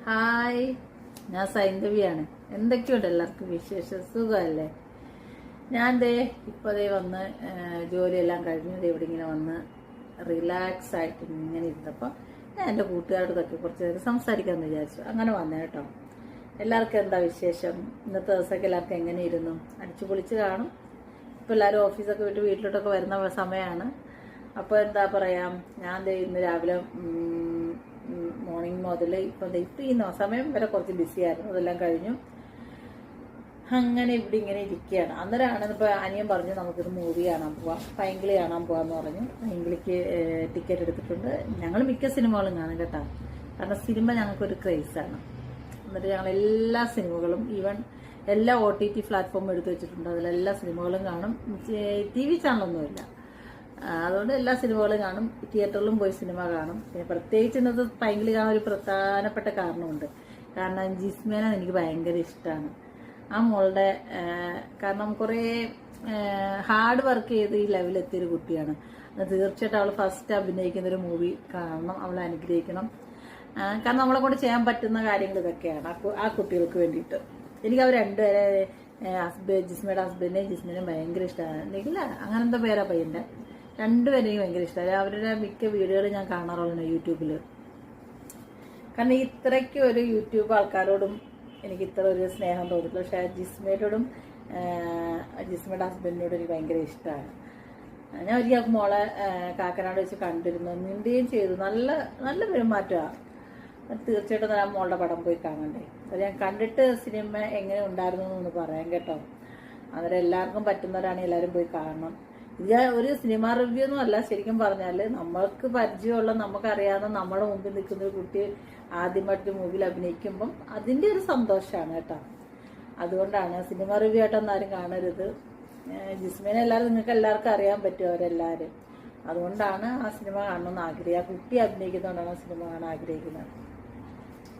Hi, ഞാൻ സൈന്ധവിയാണ്. എന്തൊക്കെയുണ്ട് എല്ലാവർക്കും വിശേഷം? സുഖമല്ലേ? ഞാൻ ഇപ്പോഴേ വന്ന് ജോലിയെല്ലാം കഴിഞ്ഞ് ഇവിടെ ഇങ്ങനെ വന്ന് റിലാക്സ് ആയിട്ട് ഇങ്ങനെ ഇരുന്നപ്പോൾ ഞാൻ എൻ്റെ കൂട്ടുകാരോടൊക്കെ കുറച്ച് നേരം സംസാരിക്കാമെന്ന് വിചാരിച്ചു. അങ്ങനെ വന്നേ കേട്ടോ. എല്ലാവർക്കും എന്താ വിശേഷം? ഇന്നത്തെ ദിവസമൊക്കെ എല്ലാവർക്കും എങ്ങനെ ഇരുന്നു? അടിച്ചു പൊളിച്ച് കാണും. ഇപ്പോൾ എല്ലാവരും ഓഫീസൊക്കെ വിട്ട് വീട്ടിലോട്ടൊക്കെ വരുന്ന സമയമാണ്. അപ്പോൾ എന്താ പറയാ, ഞാൻ ഇന്ന് രാവിലെ മോർണിംഗ് മുതൽ ഇപ്പം ഈ സമയം വരെ കുറച്ച് ബിസി ആയിരുന്നു. അതെല്ലാം കഴിഞ്ഞു അങ്ങനെ ഇവിടെ ഇങ്ങനെ ഇരിക്കുകയാണ്. അന്നേരമാണ് ഇപ്പോൾ അനിയൻ പറഞ്ഞു നമുക്കൊരു മൂവി കാണാൻ പോവാം, പൈങ്കിളി കാണാൻ പോവാന്ന് പറഞ്ഞു. പൈങ്കിളിക്ക് ടിക്കറ്റ് എടുത്തിട്ടുണ്ട്. ഞങ്ങൾ മിക്ക സിനിമകളും കാണും കേട്ടോ, കാരണം സിനിമ ഞങ്ങൾക്കൊരു ക്രേസാണ്. എന്നിട്ട് ഞങ്ങൾ എല്ലാ സിനിമകളും ഈവൻ എല്ലാ OTT പ്ലാറ്റ്ഫോമും എടുത്തു വെച്ചിട്ടുണ്ട്. അതിലെല്ലാ സിനിമകളും കാണും. TV ചാനലൊന്നുമില്ല, അതുകൊണ്ട് എല്ലാ സിനിമകളും കാണും. തിയേറ്ററിലും പോയി സിനിമ കാണും. പിന്നെ പ്രത്യേകിച്ച് ഇന്നത്തെ പൈങ്കിളി കാണാൻ ഒരു പ്രധാനപ്പെട്ട കാരണമുണ്ട്. കാരണം ജിസ്മേനെ എനിക്ക് ഭയങ്കര ഇഷ്ടമാണ്. ആ മോളുടെ കാരണം കുറേ ഹാർഡ് വർക്ക് ചെയ്ത് ഈ ലെവലെത്തിയൊരു കുട്ടിയാണ്. തീർച്ചയായിട്ടും അവൾ ഫസ്റ്റ് അഭിനയിക്കുന്ന ഒരു മൂവി കാണണം, അവളെ അനുഗ്രഹിക്കണം. കാരണം നമ്മളെ കൊണ്ട് ചെയ്യാൻ പറ്റുന്ന കാര്യങ്ങൾ ഇതൊക്കെയാണ് ആ കുട്ടികൾക്ക് വേണ്ടിയിട്ട്. എനിക്ക് അവർ രണ്ടുപേരെ ജിസ്മയുടെ ഹസ്ബൻഡിനെയും ജിസ്മിനെയും ഭയങ്കര ഇഷ്ടമാണ്. നിഖില അങ്ങനെന്താ പേരാ പയ്യൻ്റെ, രണ്ടുപേരെയും ഭയങ്കര ഇഷ്ടമാണ്. അവരുടെ മിക്ക വീഡിയോകൾ ഞാൻ കാണാറുണ്ട് യൂട്യൂബിൽ. കാരണം ഇത്രയ്ക്ക് ഒരു യൂട്യൂബ് ആൾക്കാരോടും എനിക്ക് ഇത്ര ഒരു സ്നേഹം തോന്നില്ല. പക്ഷേ ജിസ്മയോടും ജിസ്മയുടെ ഹസ്ബൻഡിനോടും എനിക്ക് ഭയങ്കര ഇഷ്ടമാണ്. ഞാൻ ഒരിക്കൽ മോളെ കാക്കനാട് വെച്ച് കണ്ടിരുന്നു, നിന്റെയും ചെയ്തു. നല്ല നല്ല പെരുമാറ്റമാണ്. തീർച്ചയായിട്ടും ഞാൻ മോളുടെ പടം പോയി കാണണ്ടേ. അത് ഞാൻ കണ്ടിട്ട് സിനിമ എങ്ങനെ ഉണ്ടായിരുന്നു എന്ന് പറയാം കേട്ടോ. അന്നേരം എല്ലാവർക്കും പറ്റുന്നവരാണെങ്കിൽ എല്ലാവരും പോയി കാണണം. ഇത് ഒരു സിനിമ റിവ്യൂ ഒന്നും അല്ല. ശരിക്കും പറഞ്ഞാൽ നമ്മൾക്ക് പരിചയമുള്ള, നമുക്കറിയാവുന്ന, നമ്മുടെ മുമ്പിൽ നിൽക്കുന്ന ഒരു കുട്ടി ആദ്യമായിട്ട് മൂവിയിൽ അഭിനയിക്കുമ്പം അതിൻ്റെ ഒരു സന്തോഷമാണ് കേട്ടോ. അതുകൊണ്ടാണ് സിനിമ റിവ്യൂ ആയിട്ടൊന്നും ആരും കാണരുത്. ജിസ്മേനെ നിങ്ങൾക്ക് എല്ലാവർക്കും അറിയാൻ പറ്റും, അവരെല്ലാവരും. അതുകൊണ്ടാണ് ആ സിനിമ കാണണമെന്ന് ആഗ്രഹിക്കുക. ആ കുട്ടി അഭിനയിക്കുന്നതുകൊണ്ടാണ് ആ സിനിമ കാണാൻ ആഗ്രഹിക്കുന്നത്.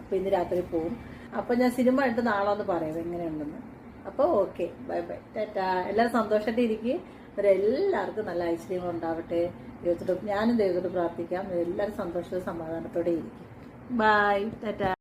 അപ്പോൾ ഇന്ന് രാത്രി പോവും. അപ്പോൾ ഞാൻ സിനിമ കണ്ടിട്ട് നാളെ ഒന്ന് പറയാം എങ്ങനെയുണ്ടെന്ന്. അപ്പോൾ ഓക്കെ, ബൈ ബൈ, ടാറ്റാ. എല്ലാവരും സന്തോഷമായിട്ട് ഇരിക്കുക. അവരെല്ലാവർക്കും നല്ല ഐശ്വര്യങ്ങൾ ഉണ്ടാവട്ടെ. ഞാനും ദൈവത്തോട് പ്രാർത്ഥിക്കാം. എല്ലാവരും സന്തോഷവും സമാധാനത്തോടെ ഇരിക്കും. ബൈ, ടാറ്റാ.